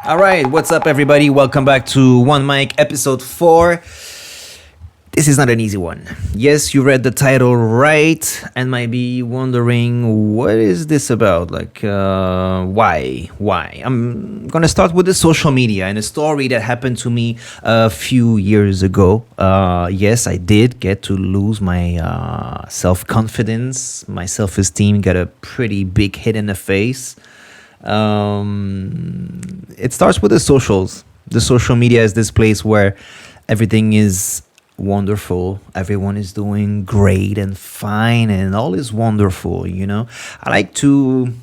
All right, what's up, everybody? Welcome back to One Mic episode 4. This is not an easy one. Yes, you read the title right and might be wondering, what is this about? Why? I'm gonna start with the social media and a story that happened to me a few years ago. Yes, I did get to lose my self-confidence. My self-esteem got a pretty big hit in the face. It starts with the socials. The social media is this place where everything is wonderful. Everyone is doing great and fine, and all is wonderful. I like to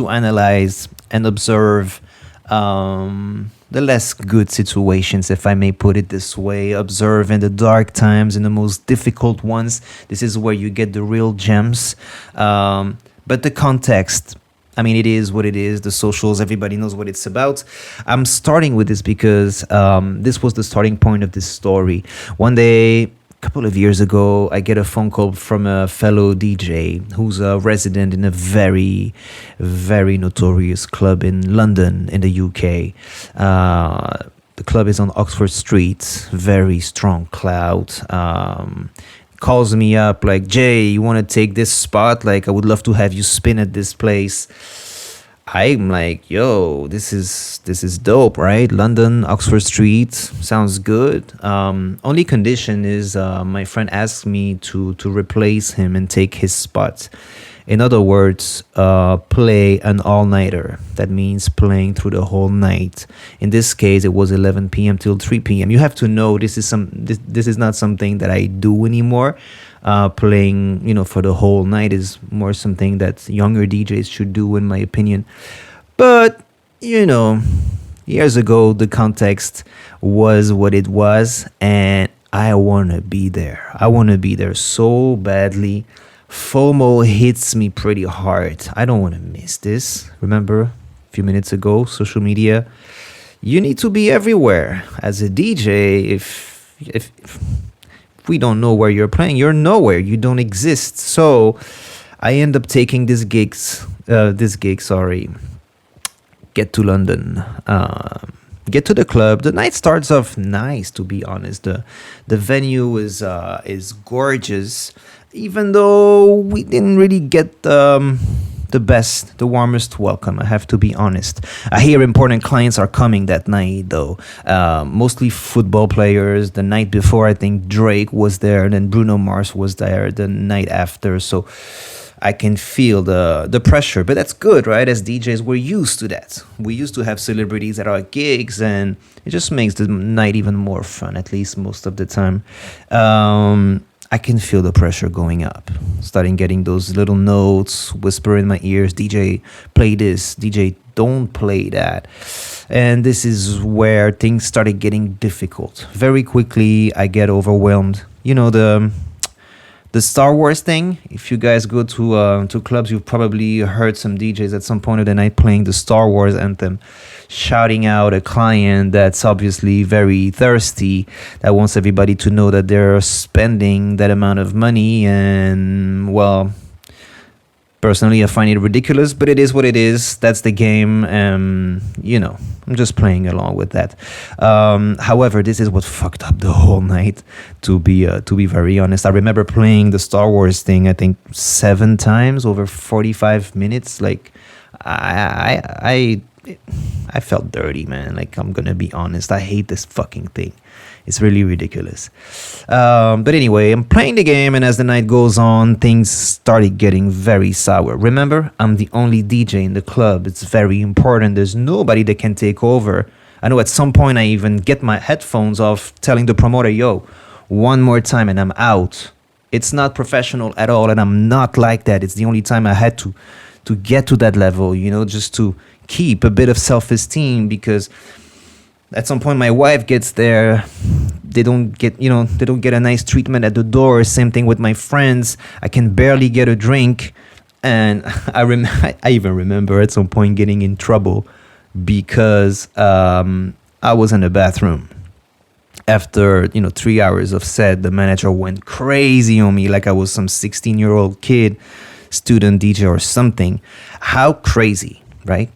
analyze and observe the less good situations, if I may put it this way. Observe in the dark times, in the most difficult ones. This is where you get the real gems. But the context, it is what it is. The socials, everybody knows what it's about. I'm starting with this because this was the starting point of this story. One day, a couple of years ago, I get a phone call from a fellow DJ who's a resident in a very, very notorious club in London, in the UK. The club is on Oxford Street, very strong cloud. Calls me up like, Jay, you want to take this spot? Like, I would love to have you spin at this place. I'm like, yo, this is dope, right? London, Oxford Street, sounds good. Only condition is my friend asked me to replace him and take his spot. In other words, play an all-nighter. That means playing through the whole night. In this case, it was 11 p.m. till 3 p.m. You have to know this is not something that I do anymore. Playing, for the whole night is more something that younger DJs should do, in my opinion. But, years ago, the context was what it was, and I want to be there. I want to be there so badly. FOMO hits me pretty hard. I don't want to miss this. Remember, a few minutes ago, social media. You need to be everywhere. As a DJ, if we don't know where you're playing, you're nowhere. You don't exist. So I end up taking this gig. Get to London. Get to the club. The night starts off nice, to be honest. The venue is gorgeous. Even though we didn't really get the warmest welcome, I have to be honest. I hear important clients are coming that night, though. Mostly football players. The night before, I think Drake was there, and then Bruno Mars was there the night after. So I can feel the pressure, but that's good, right? As DJs, we're used to that. We used to have celebrities at our gigs, and it just makes the night even more fun, at least most of the time. I can feel the pressure going up, starting getting those little notes, whisper in my ears, DJ, play this, DJ, don't play that. And this is where things started getting difficult. Very quickly, I get overwhelmed. The Star Wars thing. If you guys go to clubs, you've probably heard some DJs at some point of the night playing the Star Wars anthem, shouting out a client that's obviously very thirsty, that wants everybody to know that they're spending that amount of money. And, well, personally, I find it ridiculous, but it is what it is. That's the game. I'm just playing along with that. However, this is what fucked up the whole night, to be very honest. I remember playing the Star Wars thing, I think 7 times over 45 minutes. Like, I felt dirty, man. Like, I'm gonna be honest. I hate this fucking thing. It's really ridiculous. But anyway, I'm playing the game, and as the night goes on, things started getting very sour. Remember, I'm the only DJ in the club. It's very important. There's nobody that can take over. I know at some point I even get my headphones off, telling the promoter, yo, one more time and I'm out. It's not professional at all, and I'm not like that. It's the only time I had to get to that level, just to keep a bit of self-esteem, because at some point my wife gets there. They don't get a nice treatment at the door. Same thing with my friends. I can barely get a drink. And I even remember at some point getting in trouble because I was in the bathroom. After 3 hours of set, the manager went crazy on me like I was some 16-year-old kid, student DJ or something. How crazy, right?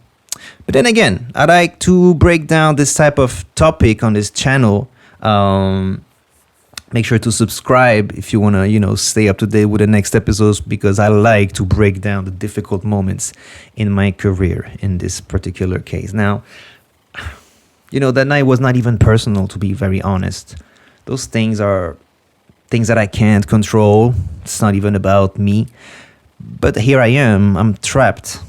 But then again, I like to break down this type of topic on this channel. Make sure to subscribe if you want to, stay up to date with the next episodes, because I like to break down the difficult moments in my career in this particular case. Now, that night was not even personal, to be very honest. Those things are things that I can't control. It's not even about me. But here I am. I'm trapped.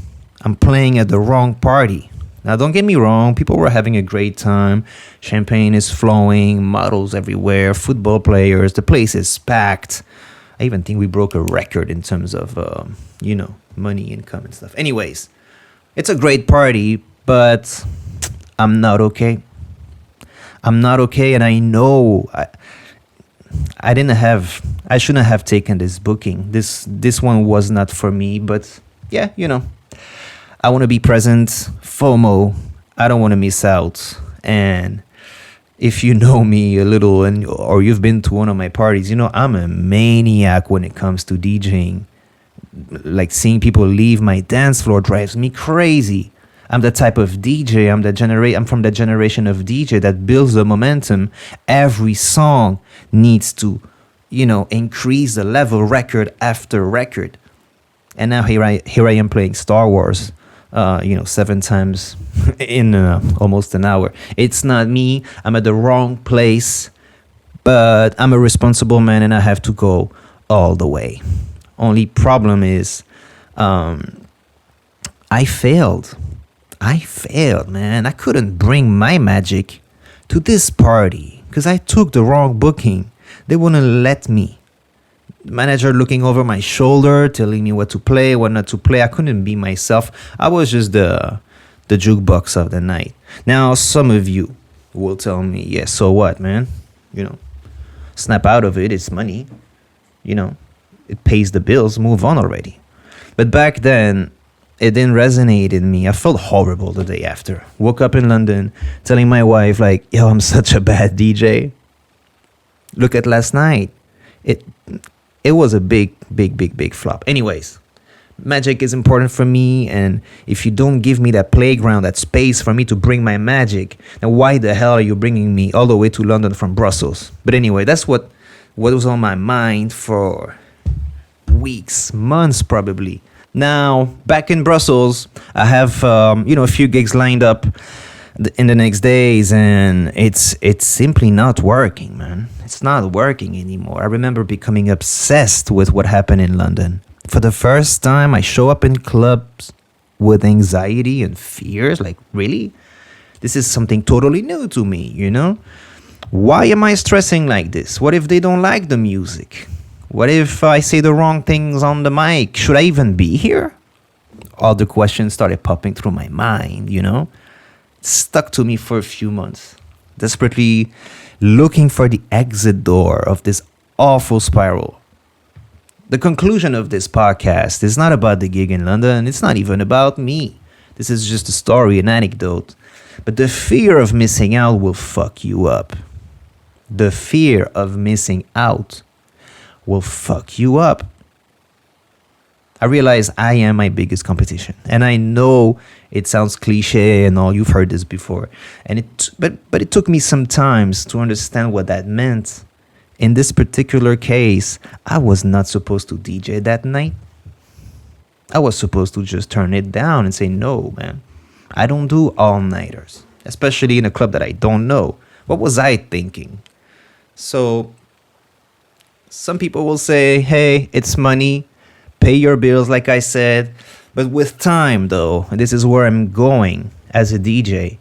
I'm playing at the wrong party. Now, don't get me wrong. People were having a great time. Champagne is flowing. Models everywhere. Football players. The place is packed. I even think we broke a record in terms of, money income and stuff. Anyways, it's a great party, but I'm not okay. I'm not okay, and I know I shouldn't have taken this booking. This one was not for me, but yeah, I want to be present. FOMO. I don't want to miss out. And if you know me a little, or you've been to one of my parties, I'm a maniac when it comes to DJing. Like, seeing people leave my dance floor drives me crazy. I'm the type of DJ. I'm from the generation of DJ that builds the momentum. Every song needs to, increase the level record after record. And now here I am playing Star Wars, 7 times in almost an hour. It's not me. I'm at the wrong place, but I'm a responsible man and I have to go all the way. Only problem is, I failed, man. I couldn't bring my magic to this party because I took the wrong booking. They wouldn't let me. Manager looking over my shoulder, telling me what to play, what not to play. I couldn't be myself. I was just the jukebox of the night. Now, some of you will tell me, yeah, so what, man? Snap out of it. It's money. It pays the bills. Move on already. But back then, it didn't resonate in me. I felt horrible the day after. Woke up in London, telling my wife, like, yo, I'm such a bad DJ. Look at last night. It was a big flop. Anyways, magic is important for me, and if you don't give me that playground, that space for me to bring my magic, then why the hell are you bringing me all the way to London from Brussels? But anyway, that's what was on my mind for weeks, months probably. Now, back in Brussels, I have a few gigs lined up in the next days, and it's simply not working, man. It's not working anymore. I remember becoming obsessed with what happened in London. For the first time, I show up in clubs with anxiety and fears. Like, really? This is something totally new to me, Why am I stressing like this? What if they don't like the music? What if I say the wrong things on the mic? Should I even be here? All the questions started popping through my mind, Stuck to me for a few months, desperately looking for the exit door of this awful spiral. The conclusion of this podcast is not about the gig in London. It's not even about me. This is just a story, an anecdote. But the fear of missing out will fuck you up. The fear of missing out will fuck you up. I realize I am my biggest competition, and I know it sounds cliche and all. You've heard this before, and but it took me some time to understand what that meant. In this particular case, I was not supposed to DJ that night. I was supposed to just turn it down and say, no, man, I don't do all-nighters, especially in a club that I don't know. What was I thinking? So some people will say, hey, it's money. Pay your bills, like I said. But with time, though, and this is where I'm going as a DJ,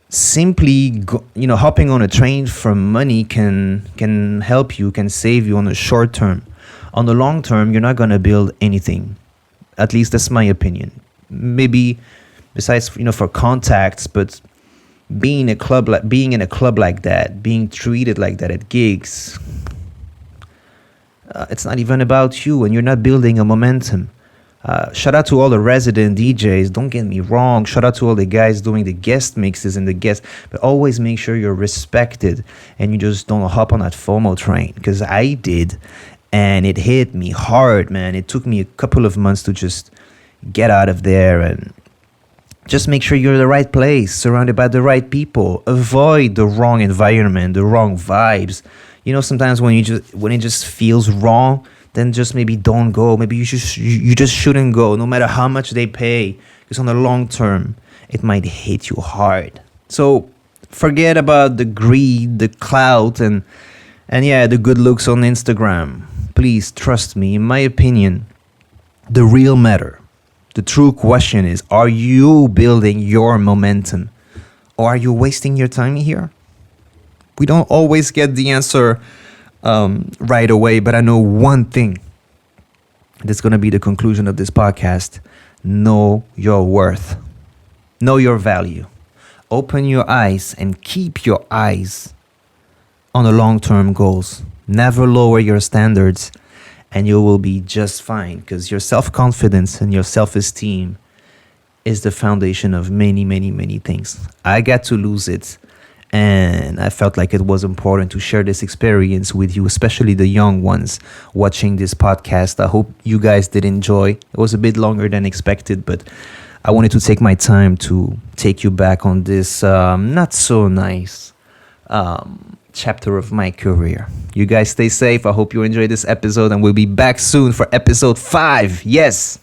simply hopping on a train for money can help you, can save you on the short term. On the long term, you're not going to build anything. At least that's my opinion. Maybe besides, for contacts, but being in a club like that, being treated like that at gigs, it's not even about you, and you're not building a momentum. Shout out to all the resident DJs. Don't get me wrong. Shout out to all the guys doing the guest mixes and the guests. But always make sure you're respected and you just don't hop on that FOMO train. Because I did. And it hit me hard, man. It took me a couple of months to just get out of there. And Just make sure you're in the right place, surrounded by the right people. Avoid the wrong environment, the wrong vibes. Sometimes when it just feels wrong, then just maybe don't go. Maybe you just shouldn't go, no matter how much they pay, because on the long term, it might hit you hard. So forget about the greed, the clout, and yeah, the good looks on Instagram. Please trust me. In my opinion, the real matter, the true question is: are you building your momentum, or are you wasting your time here? We don't always get the answer right away, but I know one thing. That's going to be the conclusion of this podcast. Know your worth. Know your value. Open your eyes and keep your eyes on the long-term goals. Never lower your standards, and you will be just fine, because your self-confidence and your self-esteem is the foundation of many, many, many things. I got to lose it, and I felt like it was important to share this experience with you, especially the young ones watching this podcast. I hope you guys did enjoy. It was a bit longer than expected, but I wanted to take my time to take you back on this not so nice chapter of my career. You guys stay safe. I hope you enjoyed this episode, and we'll be back soon for episode 5. Yes.